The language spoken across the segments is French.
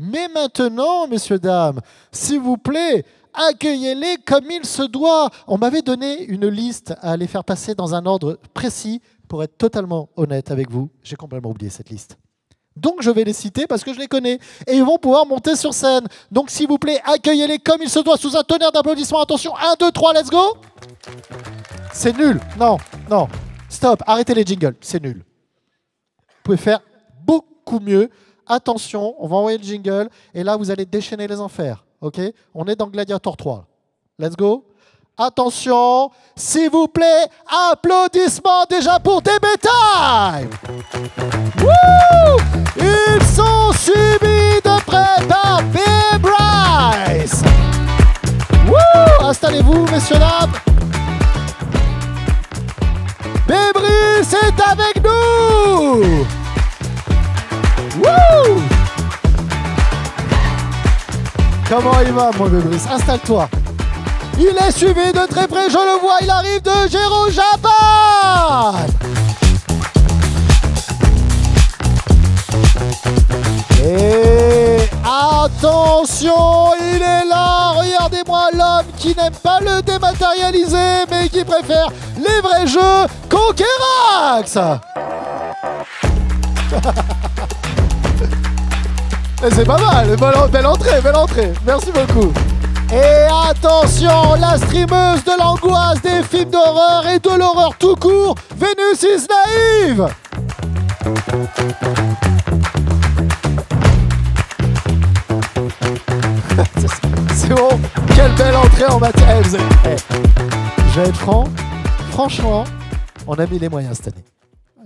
Mais maintenant, messieurs, dames, s'il vous plaît, accueillez-les comme il se doit. On m'avait donné une liste à les faire passer dans un ordre précis. Pour être totalement honnête avec vous, j'ai complètement oublié cette liste. Donc je vais les citer parce que je les connais. Et ils vont pouvoir monter sur scène. Donc s'il vous plaît, accueillez-les comme il se doit sous un tonnerre d'applaudissements. Attention, 1, 2, 3, let's go. C'est nul. Non, non. Stop, arrêtez les jingles. C'est nul. Vous pouvez faire beaucoup mieux. Attention, on va envoyer le jingle. Et là, vous allez déchaîner les enfers. Ok? On est dans Gladiator 3. Let's go. Attention, s'il vous plaît, applaudissements déjà pour DB Time. Wouh! Ils sont suivis de près par B-Bryce. Wouh! Installez-vous, messieurs, dames. B-Bryce est avec nous. Wouh! Comment il va, mon B-Bryce? Installe-toi. Il est suivi de très près, je le vois, il arrive de Jero Japan. Et attention, il est là, regardez-moi l'homme qui n'aime pas le dématérialisé, mais qui préfère les vrais jeux, Conquerax. C'est pas mal, belle entrée, merci beaucoup. Et attention, la streameuse de l'angoisse des films d'horreur et de l'horreur tout court, Vénus is naïve. C'est bon, quelle belle entrée en matière. Je vais être franc, franchement, on a mis les moyens cette année.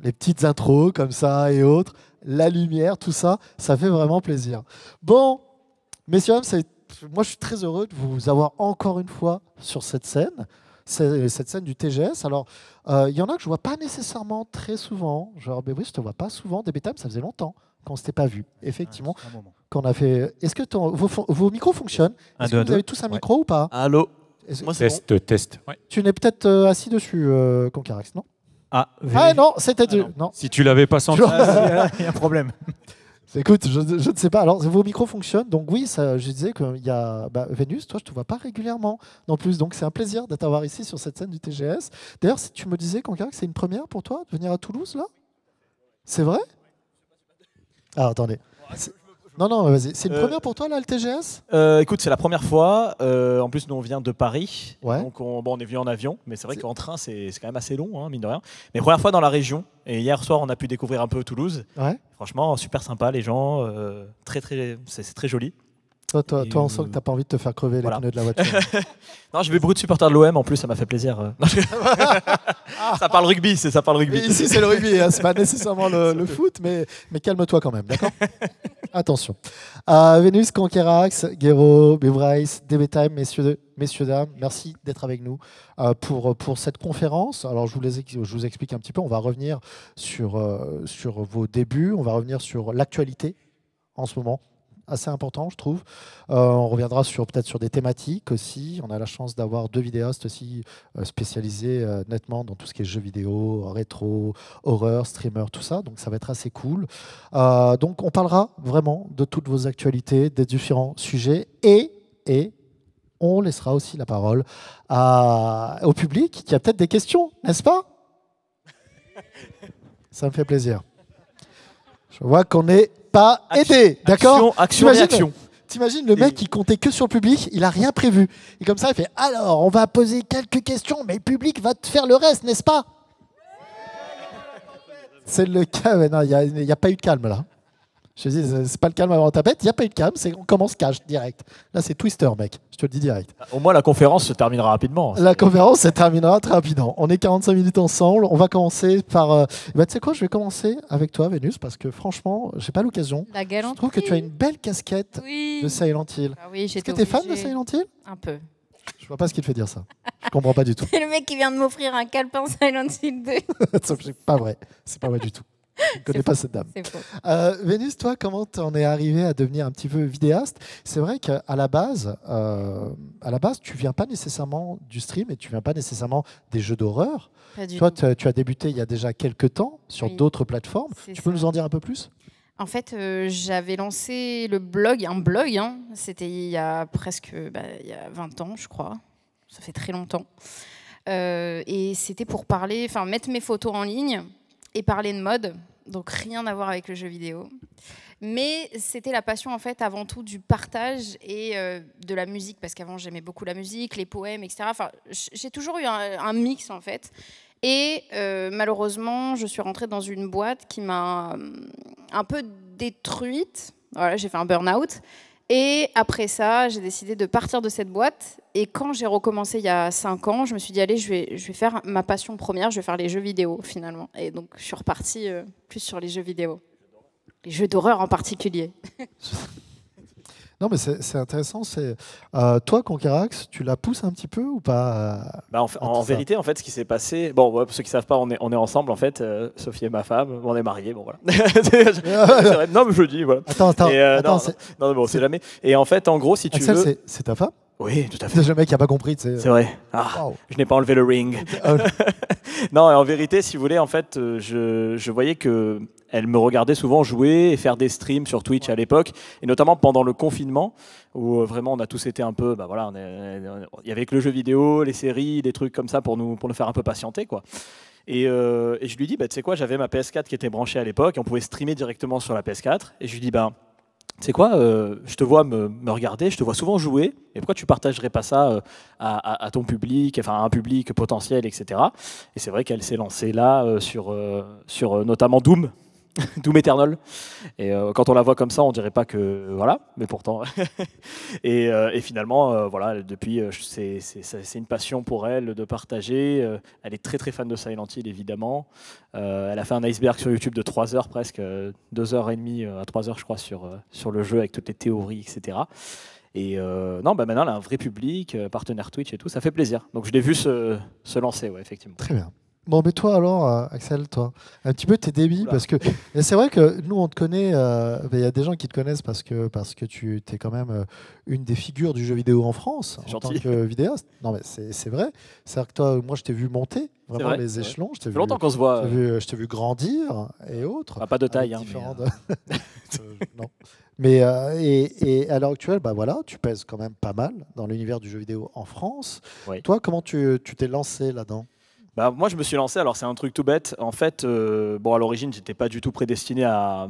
Les petites intros comme ça et autres, la lumière, tout ça, ça fait vraiment plaisir. Bon, messieurs, moi, je suis très heureux de vous avoir encore une fois sur cette scène du TGS. Alors, il y en a que je ne vois pas nécessairement très souvent. Genre, oui, je ne te vois pas souvent. DB Time, ça faisait longtemps qu'on ne s'était pas vu. Effectivement, qu'on a fait. Est-ce que vos micros fonctionnent? Est-ce que vous avez tous un micro ou pas? Allô? Moi, test. Ouais. Tu n'es peut-être assis dessus, Conquerax, non? Ah non, c'était... non. Si tu l'avais pas senti. Il y a un problème. Écoute, je ne sais pas. Alors, vos micros fonctionnent. Donc oui, ça, je disais qu'il y a Vénus, toi, je ne te vois pas régulièrement non plus. Donc c'est un plaisir de t'avoir ici sur cette scène du TGS. D'ailleurs, si tu me disais, Conquerax, c'est une première pour toi de venir à Toulouse, là? C'est vrai? Ah, attendez. Non, vas-y. C'est une première pour toi, là, le TGS? Écoute, c'est la première fois. En plus, nous, on vient de Paris. Ouais. Donc, on est venu en avion. Mais c'est vrai qu'en train, c'est quand même assez long, hein, mine de rien. Mais première fois dans la région. Et hier soir, on a pu découvrir un peu Toulouse. Ouais. Franchement, super sympa, les gens. C'est très joli. Toi, on sent que tu n'as pas envie de te faire crever les pneus de la voiture. Non, j'ai vu beaucoup de supporters de l'OM. En plus, ça m'a fait plaisir. Ça parle rugby, ça parle rugby. Et ici, c'est le rugby. Hein, c'est pas nécessairement le foot, mais calme-toi quand même, d'accord? Attention. Vénus, Conquerax, Gero, B-Bryce, DB Time, messieurs, dames, merci d'être avec nous pour cette conférence. Alors, je vous explique un petit peu. On va revenir sur vos débuts. On va revenir sur l'actualité en ce moment. Assez important, je trouve. On reviendra peut-être sur des thématiques aussi. On a la chance d'avoir 2 vidéastes aussi spécialisés nettement dans tout ce qui est jeux vidéo, rétro, horreur, streamer, tout ça. Donc ça va être assez cool. Donc on parlera vraiment de toutes vos actualités, des différents sujets et on laissera aussi la parole au public qui a peut-être des questions, n'est-ce pas? Ça me fait plaisir. Je vois qu'on n'est pas aidé, d'accord? Action. T'imagines le mec qui comptait que sur le public, il a rien prévu. Et comme ça, il fait alors, on va poser quelques questions, mais le public va te faire le reste, n'est-ce pas? C'est le cas. Non, il n'y a pas eu de calme là. Je te dis, c'est pas le calme avant la tapette, il n'y a pas eu de calme, on commence cash direct. Là, c'est Twister, mec, je te le dis direct. Au moins, la conférence se terminera rapidement. La conférence se terminera très rapidement. On est 45 minutes ensemble. On va commencer par... tu sais quoi, je vais commencer avec toi, Vénus, parce que franchement, j'ai pas l'occasion. La galanterie. Je trouve que tu as une belle casquette de Silent Hill. Ah oui, Est-ce que tu es fan de Silent Hill? Un peu. Je vois pas ce qui te fait dire ça. Je comprends pas du tout. C'est le mec qui vient de m'offrir un calepin Silent Hill 2. C'est pas vrai. C'est pas vrai du tout. Je ne connais pas cette dame. C'est faux. Vénus, toi, comment t'en es arrivé à devenir un petit peu vidéaste? C'est vrai qu'à la base, tu viens pas nécessairement du stream et tu viens pas nécessairement des jeux d'horreur. Toi, tu as débuté il y a déjà quelques temps sur d'autres plateformes. Tu peux nous en dire un peu plus? En fait, j'avais lancé un blog, hein. C'était il y a presque il y a 20 ans, je crois. Ça fait très longtemps. Et c'était pour parler, mettre mes photos en ligne et parler de mode. Donc rien à voir avec le jeu vidéo. Mais c'était la passion en fait avant tout du partage et de la musique, parce qu'avant j'aimais beaucoup la musique, les poèmes, etc. Enfin, j'ai toujours eu un mix en fait. Et malheureusement, je suis rentrée dans une boîte qui m'a un peu détruite. Voilà, j'ai fait un burn-out. Et après ça, j'ai décidé de partir de cette boîte. Et quand j'ai recommencé il y a 5 ans, je me suis dit, allez, je vais faire ma passion première, je vais faire les jeux vidéo finalement. Et donc, je suis repartie plus sur les jeux vidéo. Les jeux d'horreur en particulier. Non, mais c'est intéressant. Toi, Conquerax, tu la pousses un petit peu ou pas en vérité, en fait, ce qui s'est passé... Bon, pour ceux qui ne savent pas, on est ensemble, en fait. Sophie est ma femme, on est mariés, bon, voilà. C'est vrai. Non, mais je le dis, voilà. Attends. Non, bon, c'est jamais... Et en fait, en gros, si tu Axel, veux... c'est ta femme? Oui, tout à fait. C'est le mec qui n'a pas compris. C'est vrai. Wow. Je n'ai pas enlevé le ring. Non, en vérité, si vous voulez, en fait, je voyais qu'elle me regardait souvent jouer et faire des streams sur Twitch à l'époque, et notamment pendant le confinement, où vraiment on a tous été un peu, voilà, il y avait que le jeu vidéo, les séries, des trucs comme ça pour nous faire un peu patienter, quoi. Et je lui dis, tu sais quoi, j'avais ma PS4 qui était branchée à l'époque, et on pouvait streamer directement sur la PS4, et je lui dis, tu sais quoi, je te vois me regarder, je te vois souvent jouer, et pourquoi tu partagerais pas ça à ton public, enfin à un public potentiel, etc. Et c'est vrai qu'elle s'est lancée là sur notamment Doom, Doom Eternal. Et quand on la voit comme ça, on dirait pas que voilà, mais pourtant. et finalement, voilà, depuis, c'est une passion pour elle de partager. Elle est très très fan de Silent Hill, évidemment. Elle a fait un iceberg sur YouTube de 3 heures presque, 2h30 à 3 heures, je crois, sur le jeu avec toutes les théories, etc. Et maintenant, elle a un vrai public, partenaire Twitch et tout, ça fait plaisir. Donc je l'ai vu se lancer, ouais, effectivement. Très bien. Bon, mais toi alors, Axel, toi, un petit peu tes débuts, parce que c'est vrai que nous on te connaît, il y a des gens qui te connaissent parce que tu es quand même une des figures du jeu vidéo en France en tant que vidéaste. Non mais c'est vrai. C'est-à-dire que toi, moi je t'ai vu monter vraiment vrai, les échelons. Ça fait longtemps qu'on se voit. Je t'ai vu grandir et autres. Pas de taille, hein. Non. Mais et à l'heure actuelle, voilà, tu pèses quand même pas mal dans l'univers du jeu vidéo en France. Oui. Toi, comment tu t'es lancé là-dedans? Moi, je me suis lancé, alors c'est un truc tout bête. En fait, à l'origine, j'étais pas du tout prédestiné à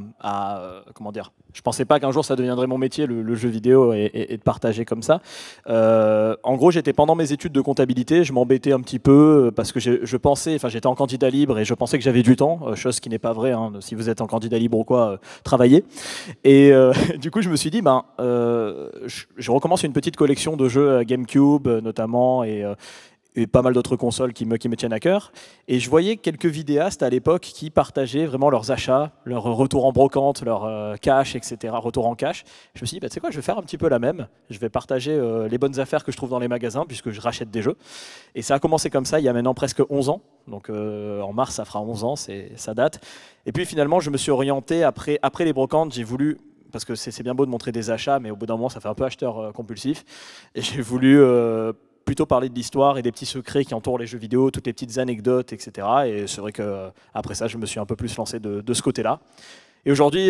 comment dire. Je pensais pas qu'un jour ça deviendrait mon métier, le jeu vidéo, et de partager comme ça. En gros, j'étais pendant mes études de comptabilité, je m'embêtais un petit peu parce que je pensais, j'étais en candidat libre et je pensais que j'avais du temps, chose qui n'est pas vraie. Hein, si vous êtes en candidat libre ou quoi, travaillez. Et du coup, je me suis dit, je recommence une petite collection de jeux GameCube notamment et pas mal d'autres consoles qui me tiennent à cœur. Et je voyais quelques vidéastes à l'époque qui partageaient vraiment leurs achats, leurs retours en brocante, leur cash, etc., retour en cash. Je me suis dit, tu sais quoi, je vais faire un petit peu la même. Je vais partager les bonnes affaires que je trouve dans les magasins, puisque je rachète des jeux. Et ça a commencé comme ça, il y a maintenant presque 11 ans. Donc en mars, ça fera 11 ans, ça date. Et puis finalement, je me suis orienté, après les brocantes, j'ai voulu... Parce que c'est bien beau de montrer des achats, mais au bout d'un moment, ça fait un peu acheteur compulsif. Et j'ai voulu... plutôt parler de l'histoire et des petits secrets qui entourent les jeux vidéo, toutes les petites anecdotes, etc. Et c'est vrai qu'après ça, je me suis un peu plus lancé de ce côté-là. Et aujourd'hui,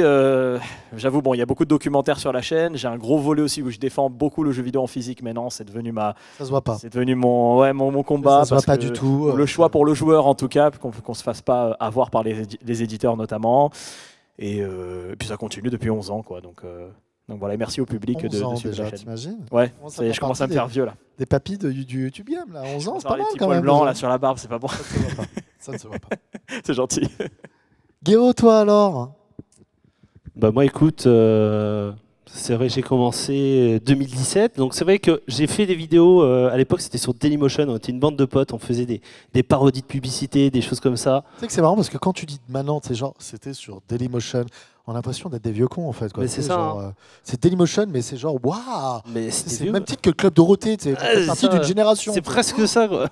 j'avoue, il y a beaucoup de documentaires sur la chaîne. J'ai un gros volet aussi où je défends beaucoup le jeu vidéo en physique maintenant. C'est devenu Ça se voit pas. C'est devenu mon combat. Ça se voit pas du tout. Le choix pour le joueur, en tout cas, qu'on se fasse pas avoir par les éditeurs notamment. Et puis ça continue depuis 11 ans, quoi. Donc voilà, et merci au public de suivre déjà, la chaîne. t'imagines? Ouais, je commence à me faire vieux là. Des papis du YouTube Game là, 11 ans, c'est pas mal les petits quand poils même. blancs là sur la barbe, c'est pas bon. Ça ne se voit pas. C'est gentil. Guéraud, toi alors? Moi écoute, c'est vrai, j'ai commencé 2017, donc c'est vrai que j'ai fait des vidéos, à l'époque c'était sur Dailymotion, on était une bande de potes, on faisait des parodies de publicité, des choses comme ça. Tu sais que c'est marrant parce que quand tu dis maintenant, c'était sur Dailymotion, on a l'impression d'être des vieux cons en fait. Quoi. Mais c'est ça. Genre, c'est Dailymotion, mais c'est genre waouh. Mais c'est le même titre que le Club Dorothée, c'est partie d'une génération. C'est presque ça quoi.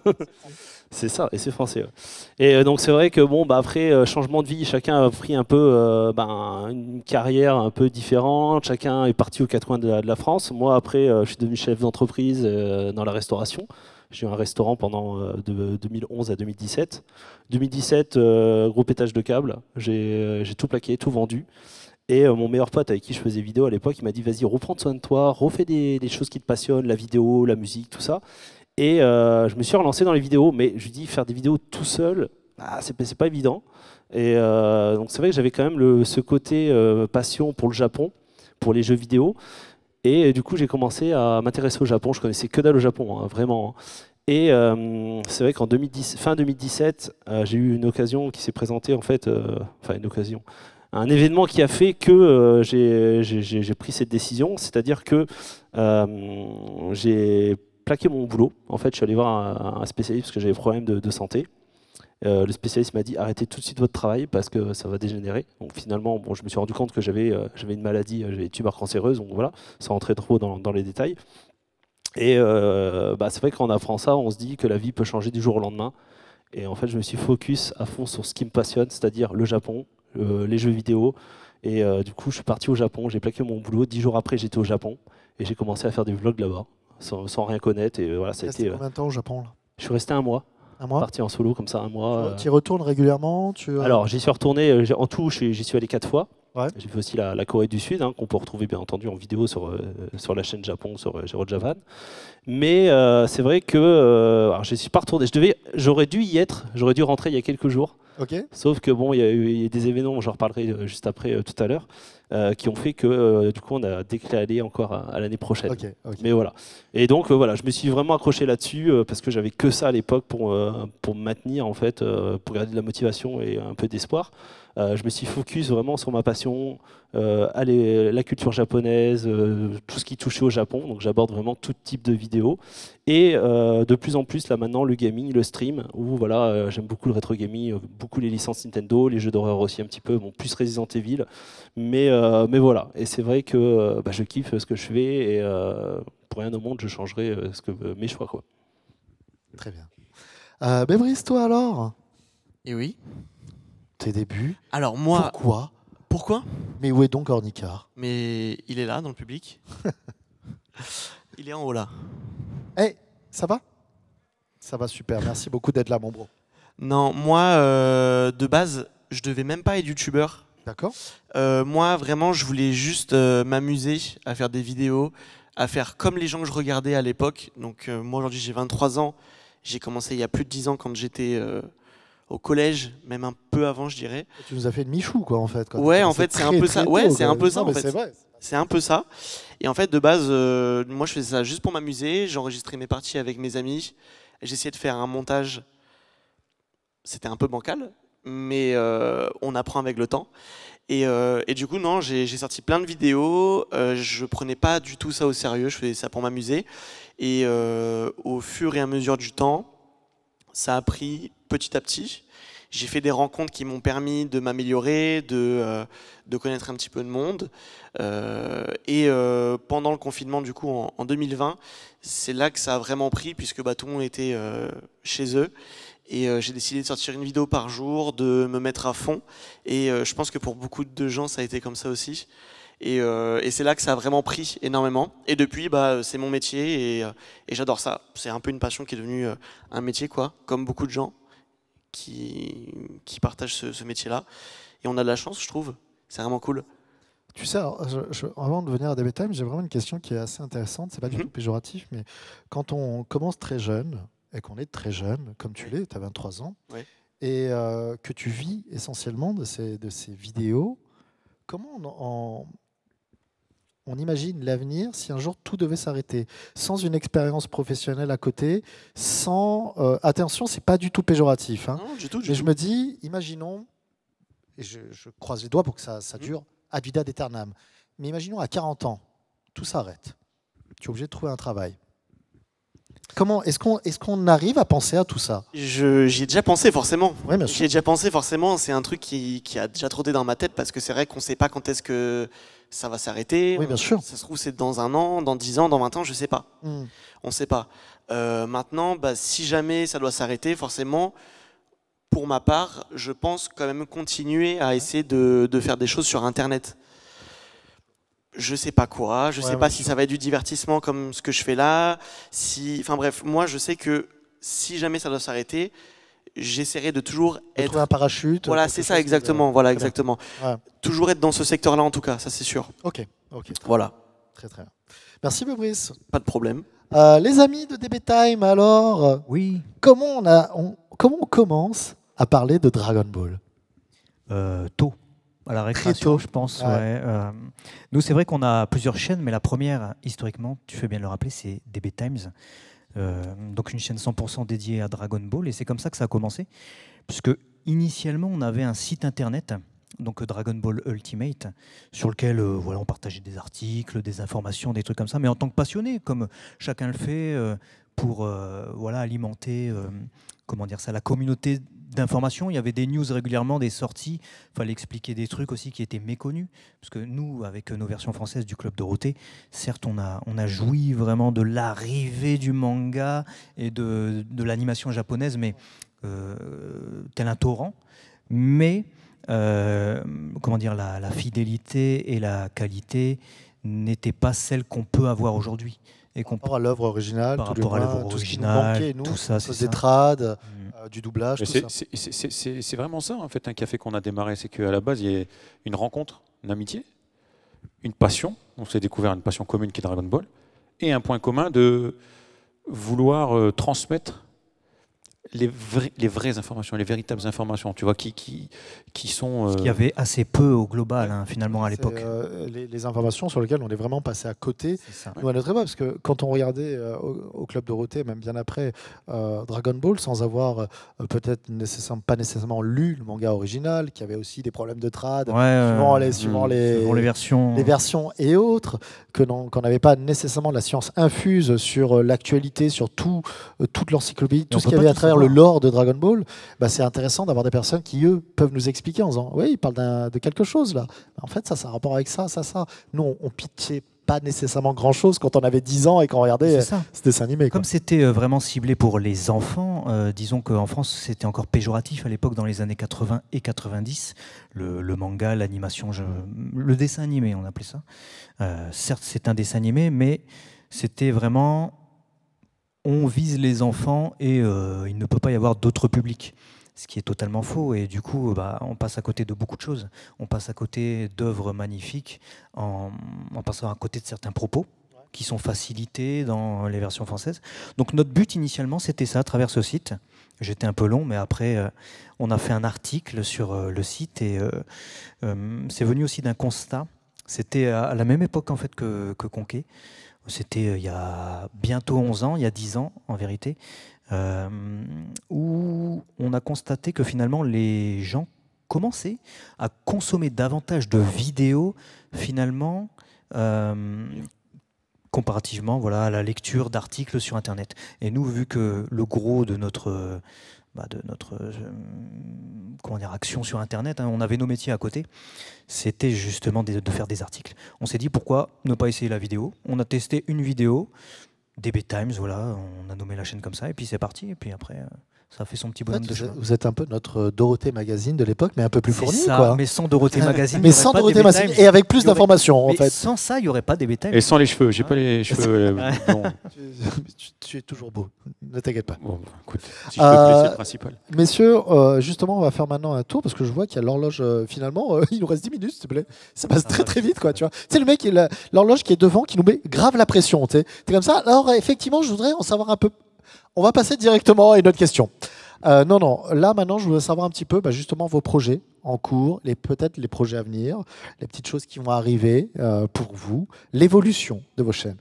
C'est ça, et c'est français. Ouais. Et donc c'est vrai que après changement de vie, chacun a pris un peu une carrière un peu différente. Chacun est parti aux quatre coins de la France. Moi après, je suis devenu chef d'entreprise dans la restauration. J'ai eu un restaurant pendant de 2011 à 2017. 2017, gros pétage de câble. J'ai tout plaqué, tout vendu. Et mon meilleur pote avec qui je faisais vidéo à l'époque, il m'a dit vas-y, reprends soin de toi, refais des choses qui te passionnent, la vidéo, la musique, tout ça. Et je me suis relancé dans les vidéos, mais je lui dis faire des vidéos tout seul, c'est pas évident. Et donc c'est vrai que j'avais quand même ce côté passion pour le Japon, pour les jeux vidéo. Et du coup, j'ai commencé à m'intéresser au Japon. Je connaissais que dalle au Japon, hein, vraiment. Et c'est vrai qu'en fin 2017, j'ai eu une occasion qui s'est présentée, en fait, enfin une occasion, un événement qui a fait que j'ai pris cette décision, c'est-à-dire que j'ai plaqué mon boulot. En fait, je suis allé voir un spécialiste parce que j'avais des problèmes de santé. Le spécialiste m'a dit arrêtez tout de suite votre travail parce que ça va dégénérer. Donc finalement, bon, je me suis rendu compte que j'avais une maladie, j'avais des tumeurs cancéreuses, donc voilà, sans rentrer trop dans les détails. Et c'est vrai qu'en apprenant ça, on se dit que la vie peut changer du jour au lendemain. Et en fait, je me suis focus à fond sur ce qui me passionne, c'est-à-dire le Japon, les jeux vidéo. Et du coup, je suis parti au Japon, j'ai plaqué mon boulot. 10 jours après, j'étais au Japon et j'ai commencé à faire des vlogs là-bas, sans rien connaître. Et voilà, ça a été. Combien de temps au Japon là? Je suis resté un mois. Un mois? Parti en solo comme ça, un mois. Tu y retournes régulièrement? Alors, j'y suis retourné, en tout, j'y suis allé 4 fois. Ouais. J'ai fait aussi la Corée du Sud, hein, qu'on peut retrouver bien entendu en vidéo sur la chaîne Japon, sur Gero Japan. Mais c'est vrai que alors je ne suis pas retourné. J'aurais dû y être, j'aurais dû rentrer il y a quelques jours. Okay. Sauf que bon, il y a des événements, j'en reparlerai juste après tout à l'heure, qui ont fait que du coup on a décalé encore à l'année prochaine. Okay. Mais voilà. Et donc voilà, je me suis vraiment accroché là-dessus parce que j'avais que ça à l'époque pour me maintenir en fait, pour garder de la motivation et un peu d'espoir. Je me suis focus vraiment sur ma passion, la culture japonaise, tout ce qui touchait au Japon. Donc j'aborde vraiment tout type de vidéos. Et de plus en plus là maintenant le gaming, le stream, où voilà, j'aime beaucoup le rétro gaming, beaucoup les licences Nintendo, les jeux d'horreur aussi un petit peu, bon, plus Resident Evil. Mais voilà. Et c'est vrai que je kiffe ce que je fais et pour rien au monde je changerai mes choix quoi. Très bien. Bébrice, toi alors? Et oui. Tes débuts. Alors moi. Pourquoi? Mais où est donc Ornicar? Mais il est là dans le public. Il est en haut là. Hey, ça va? Ça va super. Merci beaucoup d'être là, mon bro. Non, moi de base, je devais même pas être youtubeur. D'accord. Moi vraiment, je voulais juste m'amuser à faire des vidéos, à faire comme les gens que je regardais à l'époque. Donc moi aujourd'hui j'ai 23 ans. J'ai commencé il y a plus de 10 ans quand j'étais au collège, même un peu avant, je dirais. Tu nous as fait une Michou, quoi, en fait. Ouais, en fait, c'est un peu ça. Ouais, c'est un peu ça, en fait. C'est vrai. C'est un peu ça. Et en fait, de base, moi, je faisais ça juste pour m'amuser. J'enregistrais mes parties avec mes amis. J'essayais de faire un montage. C'était un peu bancal, mais on apprend avec le temps. Et du coup, non, j'ai sorti plein de vidéos. Je prenais pas du tout ça au sérieux. Je faisais ça pour m'amuser. Et au fur et à mesure du temps, ça a pris petit à petit. J'ai fait des rencontres qui m'ont permis de m'améliorer, de connaître un petit peu de monde. Et pendant le confinement, du coup, en 2020, c'est là que ça a vraiment pris, puisque tout le monde était chez eux. Et j'ai décidé de sortir une vidéo par jour, de me mettre à fond. Et je pense que pour beaucoup de gens, ça a été comme ça aussi. Et c'est là que ça a vraiment pris énormément. Et depuis, c'est mon métier et j'adore ça. C'est un peu une passion qui est devenue un métier, quoi, comme beaucoup de gens qui partagent ce métier-là. Et on a de la chance, je trouve. C'est vraiment cool. Tu sais, alors, avant de venir à DB Time, j'ai vraiment une question qui est assez intéressante. C'est pas du tout péjoratif, mais quand on commence très jeune, et qu'on est très jeune, comme tu l'es, tu as 23 ans, et que tu vis essentiellement de ces vidéos, comment on imagine l'avenir si un jour tout devait s'arrêter, sans une expérience professionnelle à côté, sans... attention, c'est pas du tout péjoratif. Hein, non, du tout, mais je me dis, imaginons, et je croise les doigts pour que ça dure ad vitam aeternam, mais imaginons à 40 ans, tout s'arrête. Tu es obligé de trouver un travail. Comment est-ce qu'on arrive à penser à tout ça? J'y ai déjà pensé forcément. Ouais, bien sûr. J'y ai déjà pensé forcément. C'est un truc qui a déjà trotté dans ma tête parce que c'est vrai qu'on ne sait pas quand est-ce que ça va s'arrêter. Oui, bien sûr. Ça se trouve c'est dans 1 an, dans 10 ans, dans 20 ans, je ne sais pas. On ne sait pas. Maintenant, si jamais ça doit s'arrêter, forcément, pour ma part, je pense quand même continuer à essayer de faire des choses sur Internet. Je sais pas quoi, je sais pas si ça va être du divertissement comme ce que je fais là. Enfin bref, moi je sais que si jamais ça doit s'arrêter, j'essaierai de toujours être... Trouver un parachute. Voilà, c'est ça, exactement. Voilà, exactement. Ouais. Toujours être dans ce secteur-là, en tout cas, ça c'est sûr. Ok. Voilà. Très bien. Merci Fabrice. Pas de problème. Les amis de DB Time, alors, Oui. comment on commence à parler de Dragon Ball? Tôt, à la récréation, tôt. je pense. Ouais. Ouais. Nous, c'est vrai qu'on a plusieurs chaînes, mais la première, historiquement, tu fais bien de le rappeler, c'est DB Times. Donc une chaîne 100% dédiée à Dragon Ball, et c'est comme ça que ça a commencé, puisque initialement, on avait un site internet, donc Dragon Ball Ultimate, sur lequel voilà, on partageait des articles, des informations, des trucs comme ça, mais en tant que passionné, comme chacun le fait, pour voilà, alimenter comment dire ça, la communauté d'informations. Il y avait des news régulièrement, des sorties, il fallait expliquer des trucs aussi qui étaient méconnus, parce que nous, avec nos versions françaises du Club Dorothée, certes, on a joui vraiment de l'arrivée du manga et de l'animation japonaise, mais tel un torrent, mais comment dire, la fidélité et la qualité n'étaient pas celles qu'on peut avoir aujourd'hui. Et par rapport à l'œuvre originale, par rapport à l'œuvre tout ce qui nous originale, manquait, nous, tout ça, c'est des ça. trades, du doublage, Mais tout ça. c'est vraiment ça, en fait, un café qu'on a démarré. C'est qu'à la base, il y a une rencontre, une amitié, une passion. On s'est découvert une passion commune qui est Dragon Ball. Et un point commun de vouloir transmettre les vraies informations, les véritables informations, tu vois, qui sont... Il y avait assez peu au global, hein, finalement, à l'époque. Les informations sur lesquelles on est vraiment passé à côté, nous, à notre époque, parce que quand on regardait au Club Dorothée, même bien après, Dragon Ball, sans avoir peut-être pas nécessairement lu le manga original, qui avait aussi des problèmes de trad, suivant les versions et autres, qu'on n'avait pas nécessairement la science infuse sur l'actualité, sur toute l'encyclopédie, tout ce qu'il y avait à travers le lore de Dragon Ball, bah, c'est intéressant d'avoir des personnes qui, eux, peuvent nous expliquer en disant « Oui, il parle de quelque chose, là. En fait, ça a un rapport avec ça. » Nous, on pitchait pas nécessairement grand-chose quand on avait 10 ans et qu'on regardait ce dessin animé. Comme c'était vraiment ciblé pour les enfants, disons qu'en France, c'était encore péjoratif à l'époque, dans les années 80 et 90, le manga, l'animation, le dessin animé, on appelait ça. Certes, c'est un dessin animé, mais c'était vraiment... On vise les enfants et il ne peut pas y avoir d'autres publics. Ce qui est totalement faux. Et du coup, on passe à côté de beaucoup de choses. On passe à côté d'œuvres magnifiques en passant à côté de certains propos qui sont facilités dans les versions françaises. Donc notre but initialement, c'était ça, à travers ce site. J'étais un peu long, mais après, on a fait un article sur le site et c'est venu aussi d'un constat. C'était à la même époque en fait que Conquet. C'était il y a bientôt 11 ans, il y a 10 ans en vérité, où on a constaté que finalement les gens commençaient à consommer davantage de vidéos finalement comparativement à la lecture d'articles sur Internet. Et nous, vu que le gros de notre action sur Internet, on avait nos métiers à côté, c'était justement de faire des articles. On s'est dit pourquoi ne pas essayer la vidéo. On a testé une vidéo, DB Times, voilà, on a nommé la chaîne comme ça, et puis c'est parti, et puis après ça a fait son petit bonhomme de chemin. Vous êtes un peu notre Dorothée Magazine de l'époque, mais un peu plus fourni. Ça, quoi. Mais sans Dorothée Magazine. Mais sans Dorothée Magazine, et avec plus d'informations en fait. Sans ça, il n'y aurait pas DB Times. Et sans les cheveux, j'ai pas les cheveux... Tu es toujours beau, ne t'inquiète pas. Bon, écoute, si je peux te laisser le principal. Messieurs, justement, on va faire maintenant un tour, parce que je vois qu'il y a l'horloge, finalement, il nous reste 10 minutes, s'il te plaît. Ça passe très vite, quoi, tu vois. Tu sais, le mec, l'horloge qui est devant, qui nous met grave la pression, tu sais. T'es comme ça. Alors, effectivement, je voudrais en savoir un peu. On va passer directement à une autre question. Non. Là, maintenant, je voudrais savoir un petit peu, justement, vos projets en cours, peut-être les projets à venir, les petites choses qui vont arriver pour vous, l'évolution de vos chaînes.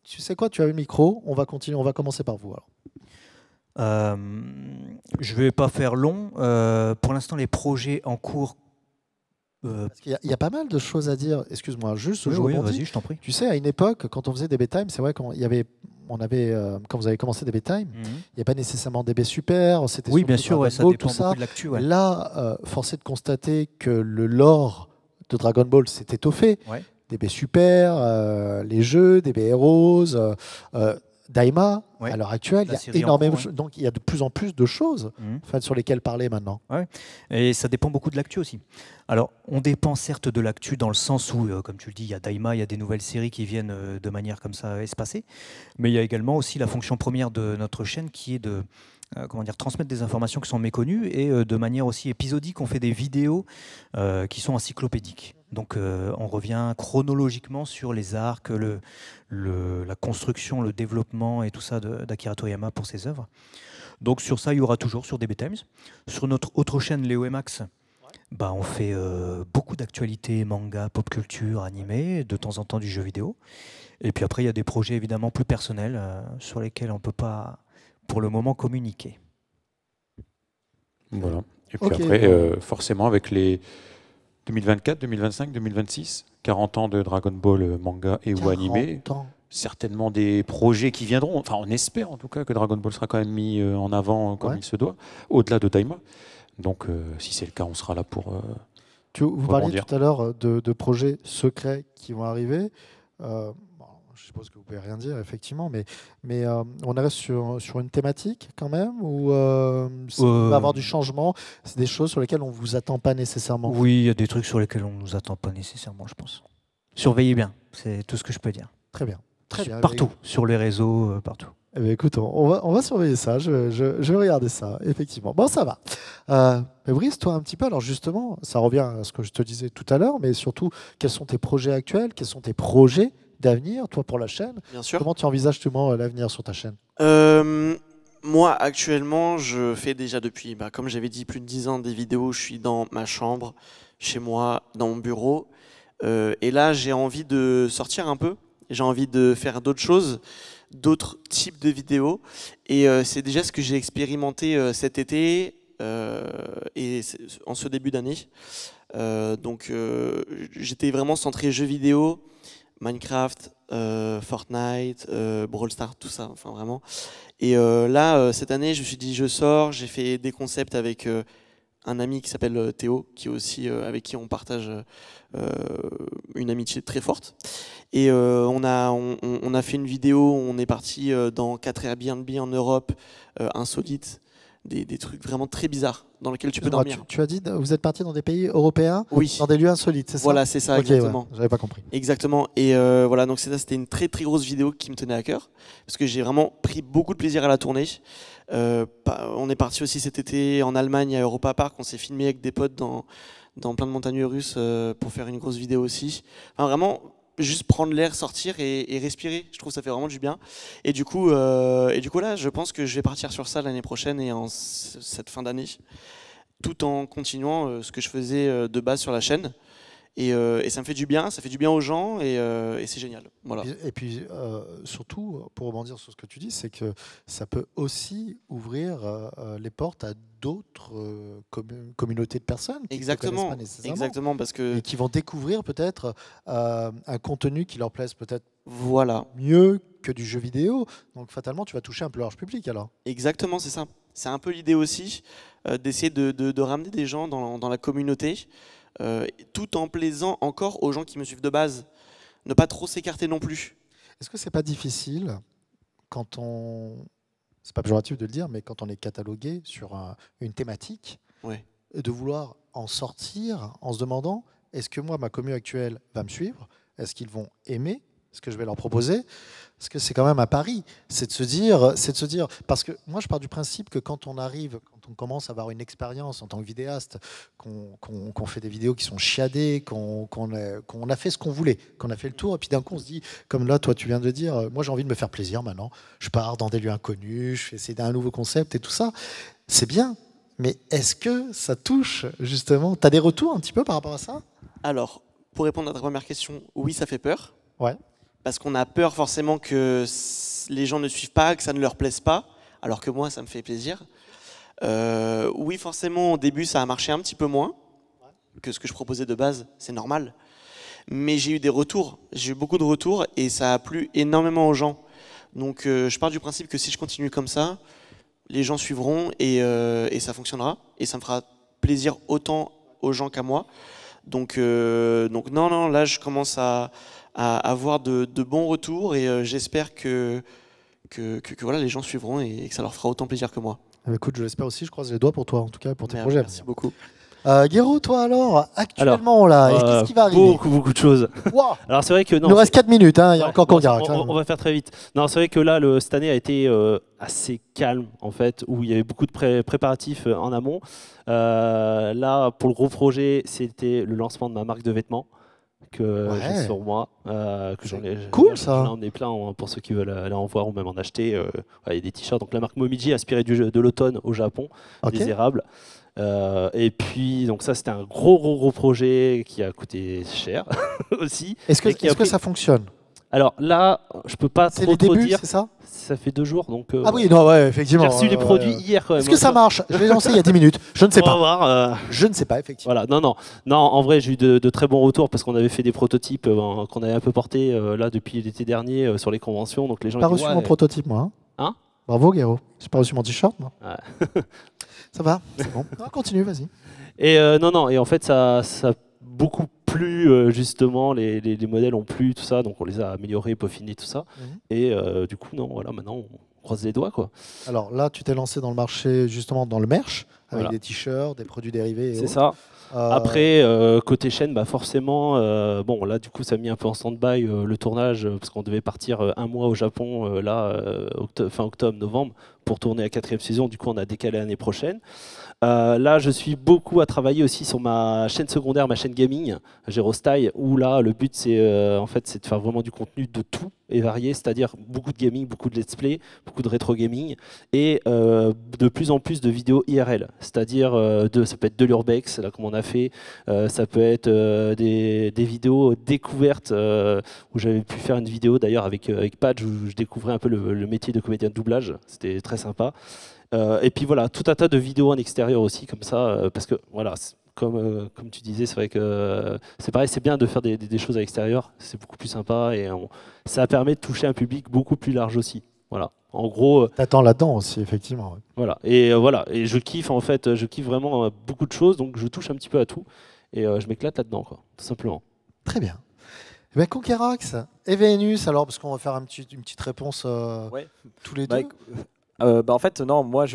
Tu sais quoi, tu as le micro, on va continuer, on va commencer par vous. Alors. Je ne vais pas faire long. Pour l'instant, les projets en cours... Parce qu'il y a pas mal de choses à dire. Excuse-moi, juste vas-y, je t'en prie. Tu sais, à une époque, quand on faisait des bedtime, c'est vrai qu'on avait, quand vous avez commencé des bedtime, il n'y a pas nécessairement des super. Oui, bien sûr, ça Ball, dépend beaucoup de l'actu. Ouais. Là, force est de constater que le lore de Dragon Ball s'est étoffé. Ouais. DB Super, les jeux, DB Heroes, Daima, à l'heure actuelle, il y a énormément de choses. Donc il y a de plus en plus de choses sur lesquelles parler maintenant. Ouais. Et ça dépend beaucoup de l'actu aussi. Alors, on dépend certes de l'actu dans le sens où, comme tu le dis, il y a Daima, il y a des nouvelles séries qui viennent de manière comme ça espacée, mais il y a également aussi la fonction première de notre chaîne qui est de comment dire, transmettre des informations qui sont méconnues et de manière aussi épisodique, on fait des vidéos qui sont encyclopédiques. Donc on revient chronologiquement sur les arcs, la construction, le développement et tout ça d'Akira Toriyama pour ses œuvres. Donc sur ça, il y aura toujours sur DB Times. Sur notre autre chaîne, Léo Max, bah, on fait beaucoup d'actualités, manga, pop culture, animé, de temps en temps du jeu vidéo. Et puis après, il y a des projets évidemment plus personnels sur lesquels on ne peut pas, pour le moment, communiquer. Voilà. Et puis après, forcément, avec les 2024, 2025, 2026, 40 ans de Dragon Ball manga et ou animé, certainement des projets qui viendront. Enfin, on espère en tout cas que Dragon Ball sera quand même mis en avant comme il se doit, au-delà de Daima. Donc, si c'est le cas, on sera là pour. Vous parliez tout à l'heure de projets secrets qui vont arriver. Je suppose que vous pouvez rien dire, effectivement, mais on reste sur une thématique quand même, ou il va y avoir du changement. C'est des choses sur lesquelles on ne vous attend pas nécessairement. Oui, il y a des trucs sur lesquels on ne nous attend pas nécessairement, je pense. Surveillez bien, c'est tout ce que je peux dire. Très bien. Très bien. Partout, sur les réseaux, partout. Eh bien, écoute, on va surveiller ça, je vais regarder ça, effectivement. Bon, ça va. Mais Brice, toi un petit peu, alors justement, ça revient à ce que je te disais tout à l'heure, mais surtout, quels sont tes projets actuels, quels sont tes projets d'avenir, toi, pour la chaîne? Bien sûr. Comment tu envisages justement l'avenir sur ta chaîne? Moi, actuellement, je fais déjà depuis, comme j'avais dit, plus de 10 ans des vidéos. Je suis dans ma chambre, chez moi, dans mon bureau. Et là, j'ai envie de sortir un peu. J'ai envie de faire d'autres choses, d'autres types de vidéos. Et c'est déjà ce que j'ai expérimenté cet été et en ce début d'année. Donc, j'étais vraiment centré jeux vidéo, Minecraft, Fortnite, Brawl Stars, tout ça, enfin vraiment. Et là, cette année, je me suis dit, je sors, j'ai fait des concepts avec un ami qui s'appelle Théo, qui est aussi avec qui on partage une amitié très forte. Et on a fait une vidéo, on est parti dans 4 Airbnb en Europe, insolites, des trucs vraiment très bizarres dans lesquels tu peux dormir. Tu as dit, vous êtes parti dans des pays européens, oui, dans des lieux insolites, c'est ça? Voilà, c'est ça, okay, exactement. Ouais, j'avais pas compris. Exactement. Et voilà, donc c'était une très très grosse vidéo qui me tenait à cœur, parce que j'ai vraiment pris beaucoup de plaisir à la tourner. On est parti aussi cet été en Allemagne, à Europa Park, on s'est filmé avec des potes dans plein de montagnes russes pour faire une grosse vidéo aussi. Enfin, vraiment, juste prendre l'air, sortir et respirer, je trouve que ça fait vraiment du bien. Et du coup là, je pense que je vais partir sur ça l'année prochaine et en cette fin d'année, tout en continuant ce que je faisais de base sur la chaîne. Et ça me fait du bien, ça fait du bien aux gens et c'est génial. Voilà. Et puis surtout, pour rebondir sur ce que tu dis, c'est que ça peut aussi ouvrir les portes à d'autres communautés de personnes qui ne connaissent pas nécessairement. Exactement, parce que... Et qui vont découvrir peut-être un contenu qui leur plaise peut-être mieux que du jeu vidéo. Donc fatalement, tu vas toucher un plus large public alors. Exactement, c'est ça. C'est un peu l'idée aussi d'essayer de ramener des gens dans la communauté. Tout en plaisant encore aux gens qui me suivent de base. Ne pas trop s'écarter non plus. Est-ce que c'est pas difficile quand c'est pas péjoratif de le dire, mais quand on est catalogué sur une thématique, de vouloir en sortir en se demandant, est-ce que moi, ma commu actuelle va me suivre? Est-ce qu'ils vont aimer ce que je vais leur proposer? Parce que c'est quand même un pari, c'est de se dire, parce que moi je pars du principe que quand on commence à avoir une expérience en tant que vidéaste, qu'on fait des vidéos qui sont chiadées, qu'on a fait ce qu'on voulait, qu'on a fait le tour, et puis d'un coup on se dit, comme là toi tu viens de dire, moi j'ai envie de me faire plaisir maintenant, je pars dans des lieux inconnus, je fais essayer d'un nouveau concept et tout ça, c'est bien, mais est-ce que ça touche justement, tu as des retours un petit peu par rapport à ça? Alors, pour répondre à ta première question, oui ça fait peur. Ouais. Parce qu'on a peur forcément que les gens ne suivent pas, que ça ne leur plaise pas, alors que moi, ça me fait plaisir. Oui, forcément, au début, ça a marché un petit peu moins que ce que je proposais de base, c'est normal. Mais j'ai eu des retours, j'ai eu beaucoup de retours et ça a plu énormément aux gens. Donc je pars du principe que si je continue comme ça, les gens suivront et ça fonctionnera. Et ça me fera plaisir autant aux gens qu'à moi. Donc non, là, je commence à avoir de bons retours et j'espère que voilà, les gens suivront et que ça leur fera autant plaisir que moi. Écoute, je l'espère aussi, je croise les doigts pour toi, en tout cas pour tes projets. Merci beaucoup. Guéraud, toi alors, actuellement là, qu'est-ce qui va arriver? Beaucoup de choses. Wow. Alors c'est vrai que Il nous reste 4 minutes, hein, il y a Ouais, encore Kongarax. on va faire très vite. Non, c'est vrai que là, cette année a été assez calme en fait, où il y avait beaucoup de préparatifs en amont. Là, pour le gros projet, c'était le lancement de ma marque de vêtements que j'ai sur moi, que j'en ai. Cool ça. J'en ai plein pour ceux qui veulent aller en voir ou même en acheter. Il y a des t-shirts. Donc la marque Momiji, inspirée de l'automne au Japon, des érables. Et puis, donc ça, c'était un gros projet qui a coûté cher aussi. Est-ce que ça fonctionne? Alors là, je peux pas trop dire. C'est ça? Ça fait 2 jours, donc. Ah oui, non, ouais, effectivement. J'ai reçu les produits hier quand même. Est-ce que ça marche? Je l'ai lancé il y a 10 minutes. Je ne sais pas. On va voir. Je ne sais pas, effectivement. Voilà, non, en vrai, j'ai eu de très bons retours parce qu'on avait fait des prototypes qu'on avait un peu portés là depuis l'été dernier sur les conventions. Donc les gens. J'ai pas reçu mon prototype, moi. Hein? Bravo, Guéraud. J'ai pas reçu mon t-shirt, moi. Ouais. Ça va, c'est bon. Continue, vas-y. Et non, et en fait, ça beaucoup plu, justement, les modèles ont plu, tout ça, donc on les a améliorés, peaufinés, tout ça. Et du coup, non, voilà, maintenant on croise les doigts, quoi. Alors là, tu t'es lancé dans le marché, justement, dans le merch, avec des t-shirts, des produits dérivés. C'est ça. Après, côté chaîne, bah forcément, bon, là, du coup, ça a mis un peu en stand-by le tournage, parce qu'on devait partir 1 mois au Japon, fin octobre, novembre, pour tourner la 4e saison. Du coup, on a décalé l'année prochaine. Là, je suis beaucoup à travailler aussi sur ma chaîne secondaire, ma chaîne gaming, Gérostyle, où là, le but, c'est en fait, c'est de faire vraiment du contenu de tout et varié, c'est-à-dire beaucoup de gaming, beaucoup de let's play, beaucoup de rétro gaming, et de plus en plus de vidéos IRL, c'est-à-dire ça peut être de l'urbex, là comme on a fait, ça peut être des vidéos découvertes, où j'avais pu faire une vidéo d'ailleurs avec Patch, où je découvrais un peu le métier de comédien de doublage, c'était très sympa. Et puis voilà, tout un tas de vidéos en extérieur aussi, comme ça, parce que voilà, comme tu disais, c'est vrai que c'est pareil, c'est bien de faire des choses à l'extérieur, c'est beaucoup plus sympa et ça permet de toucher un public beaucoup plus large aussi. Voilà, en gros. T'attends là-dedans aussi, effectivement. Ouais. Voilà, et je kiffe en fait, je kiffe vraiment beaucoup de choses, donc je touche un petit peu à tout et je m'éclate là-dedans, quoi, tout simplement. Très bien. Eh bien, Kongarax et Vénus, alors, parce qu'on va faire une petite réponse tous les deux. En fait, non, moi,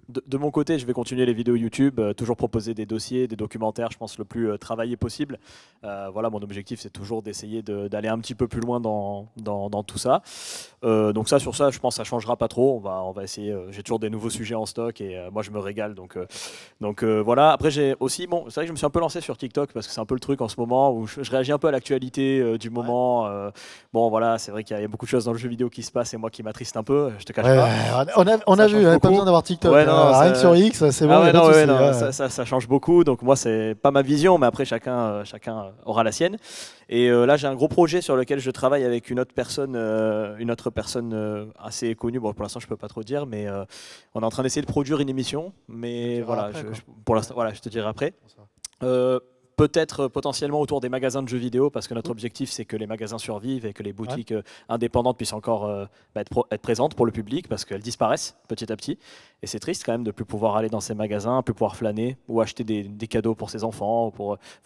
de mon côté, je vais continuer les vidéos YouTube, toujours proposer des dossiers, des documentaires, je pense, le plus travaillé possible. Voilà, mon objectif, c'est toujours d'essayer d'aller un petit peu plus loin dans tout ça. Donc ça, sur ça, je pense que ça ne changera pas trop. On va essayer. J'ai toujours des nouveaux sujets en stock et moi, je me régale. Donc voilà. Après, j'ai aussi, bon, c'est vrai que je me suis un peu lancé sur TikTok parce que c'est un peu le truc en ce moment où je réagis un peu à l'actualité du moment. Bon, voilà, c'est vrai qu'il y a beaucoup de choses dans le jeu vidéo qui se passent et moi qui m'attriste un peu. Je te cache pas. On a vu, pas besoin d'avoir TikTok. Ouais, non, rien que sur X, c'est bon. Ça change beaucoup. Donc moi, c'est pas ma vision, mais après chacun aura la sienne. Et là, j'ai un gros projet sur lequel je travaille avec une autre personne assez connue. Bon, pour l'instant, je peux pas trop dire, mais on est en train d'essayer de produire une émission. Mais voilà, pour l'instant, voilà, je te dirai après. Peut-être potentiellement autour des magasins de jeux vidéo, parce que notre objectif, c'est que les magasins survivent et que les boutiques indépendantes puissent encore être présentes pour le public, parce qu'elles disparaissent petit à petit. Et c'est triste quand même de ne plus pouvoir aller dans ces magasins, plus pouvoir flâner ou acheter des cadeaux pour ses enfants,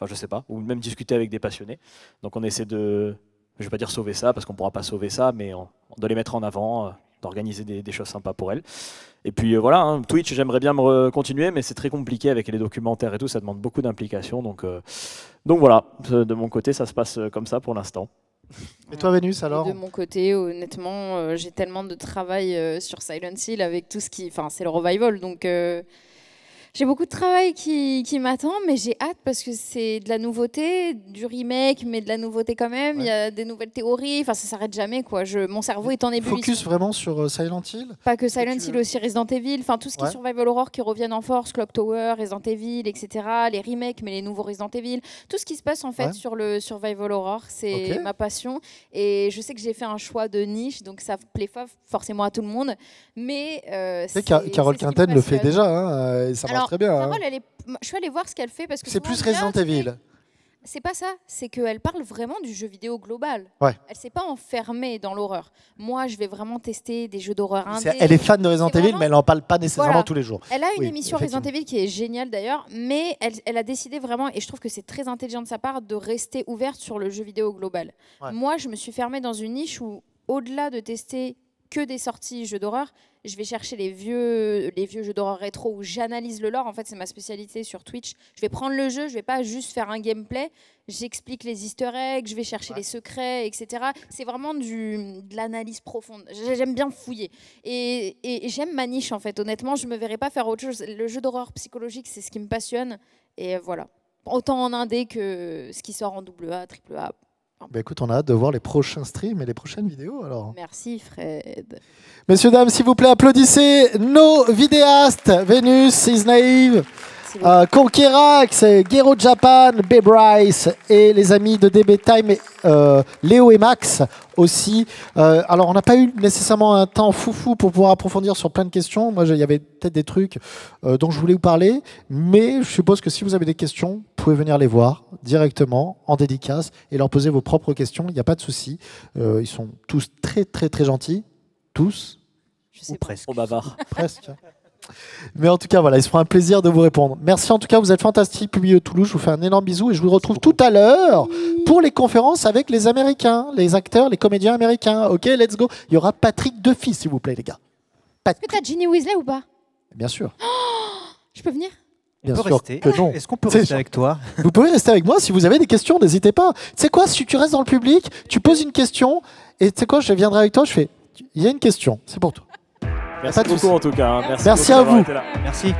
je sais pas, ou même discuter avec des passionnés. Donc on essaie de, je vais pas dire sauver ça, parce qu'on ne pourra pas sauver ça, mais de les mettre en avant, d'organiser des choses sympas pour elles. Et puis voilà, hein, Twitch, j'aimerais bien continuer, mais c'est très compliqué avec les documentaires et tout, ça demande beaucoup d'implication. Donc voilà, de mon côté, ça se passe comme ça pour l'instant. Et toi, Vénus, alors? De mon côté, honnêtement, j'ai tellement de travail sur Silent Hill avec tout ce qui... Enfin, c'est le revival, donc... J'ai beaucoup de travail qui m'attend, mais j'ai hâte parce que c'est de la nouveauté, du remake, mais de la nouveauté quand même. Il y a des nouvelles théories, enfin ça s'arrête jamais, quoi. Mon cerveau est en ébullition. Focus vraiment sur Silent Hill? Pas que Silent Hill, aussi Resident Evil, enfin tout ce qui est survival horror qui reviennent en force, Clock Tower, Resident Evil, etc. Les remakes, mais les nouveaux Resident Evil. Tout ce qui se passe en fait sur le survival horror, c'est ma passion. Et je sais que j'ai fait un choix de niche, donc ça plaît pas forcément à tout le monde. Mais Carole Quinten le fait déjà, hein, et ça marche très bien. Carole, je suis allée voir ce qu'elle fait parce que c'est plus Resident Evil. C'est pas ça, c'est qu'elle parle vraiment du jeu vidéo global. Elle s'est pas enfermée dans l'horreur. Moi, je vais vraiment tester des jeux d'horreur indés. Elle est fan de Resident Evil, mais elle n'en parle pas nécessairement tous les jours. Elle a une émission Resident Evil qui est géniale d'ailleurs, mais elle a décidé vraiment, et je trouve que c'est très intelligent de sa part, de rester ouverte sur le jeu vidéo global. Moi, je me suis fermée dans une niche où, au-delà de tester que des sorties jeux d'horreur, je vais chercher les vieux jeux d'horreur rétro où j'analyse le lore. En fait, c'est ma spécialité sur Twitch. Je vais prendre le jeu, je vais pas juste faire un gameplay. J'explique les easter eggs, je vais chercher les secrets, etc. C'est vraiment de l'analyse profonde. J'aime bien fouiller. Et j'aime ma niche, en fait. Honnêtement, je me verrais pas faire autre chose. Le jeu d'horreur psychologique, c'est ce qui me passionne. Et voilà. Autant en indé que ce qui sort en AA, AAA. Bah écoute, on a hâte de voir les prochains streams et les prochaines vidéos alors. Merci Fred. Messieurs, dames, s'il vous plaît, applaudissez nos vidéastes. Vénus, Is Naive, Conquerax, Gero Japan, Bryce et les amis de DB Time, Léo et Max aussi. Alors, on n'a pas eu nécessairement un temps foufou pour pouvoir approfondir sur plein de questions. Moi, il y avait peut-être des trucs dont je voulais vous parler, mais je suppose que si vous avez des questions, vous pouvez venir les voir directement en dédicace et leur poser vos propres questions. Il n'y a pas de souci. Ils sont tous très, très, très gentils. Tous. Je sais Ou pas. presque. Trop bavard. Presque. Mais en tout cas, voilà, il se fera un plaisir de vous répondre. Merci en tout cas, vous êtes fantastiques, Publié Toulouse. Je vous fais un énorme bisou et je vous retrouve tout à l'heure pour les conférences avec les Américains, les acteurs, les comédiens américains. Ok, let's go. Il y aura Patrick Duffy, s'il vous plaît, les gars. Est-ce que t'as Ginny Weasley ou pas? Bien sûr. Je peux venir? Bien On peut sûr rester. que non. Est-ce qu'on peut C'est rester sûr. avec toi? Vous pouvez rester avec moi si vous avez des questions, n'hésitez pas. Tu sais quoi, si tu restes dans le public, tu poses une question et tu sais quoi, je viendrai avec toi, je fais, il y a une question, c'est pour toi. Merci Pas de beaucoup souci. en tout cas. Hein. Merci beaucoup à d'avoir vous. été là. Merci.